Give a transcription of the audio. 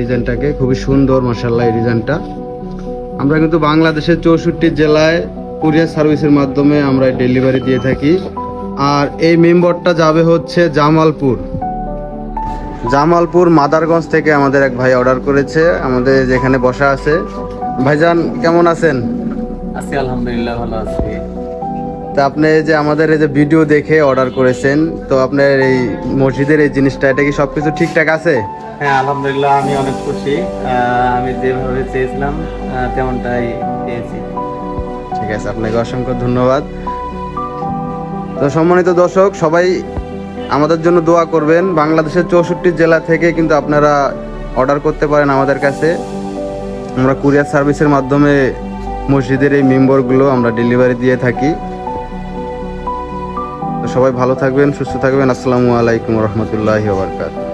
ডিজাইনটাকে খুবই সুন্দর, মাশাআল্লাহ। এই ডিজাইনটা আমরা কিন্তু বাংলাদেশের 64 জেলায় কুরিয়ার সার্ভিসের মাধ্যমে আমরা ডেলিভারি দিয়ে থাকি। আর এই মেম্বরটা যাবে হচ্ছে জামালপুর মাদারগঞ্জ থেকে আমাদের এক ভাই অর্ডার করেছে, আমাদের যেখানে বসা আছে। ভাইজান কেমন আছেন? আছি আলহামদুলিল্লাহ, ভালো আছি। তা আপনি যে আমাদের এই যে ভিডিও দেখে অর্ডার করেছেন, তো আপনার এই মসজিদের এই জিনিসটা, এটা কি সবকিছু ঠিকঠাক আছে? হ্যাঁ আলহামদুলিল্লাহ, আমি অনেক খুশি। আমি যেভাবে চেয়েছিলাম তেমনটাই পেয়েছি। ঠিক আছে, আপনাকে অসংখ্য ধন্যবাদ। তো সম্মানিত দর্শক, সবাই আমাদের জন্য দোয়া করবেন। বাংলাদেশের 64 জেলা থেকে কিন্তু আপনারা অর্ডার করতে পারেন আমাদের কাছে। আমরা কুরিয়ার সার্ভিসের মাধ্যমে মসজিদের এই মেম্বরগুলো আমরা ডেলিভারি দিয়ে থাকি। তো সবাই ভালো থাকবেন, সুস্থ থাকবেন। আসসালামু আলাইকুম রহমতুল্লাহি ওয়া বারাকাতুহু।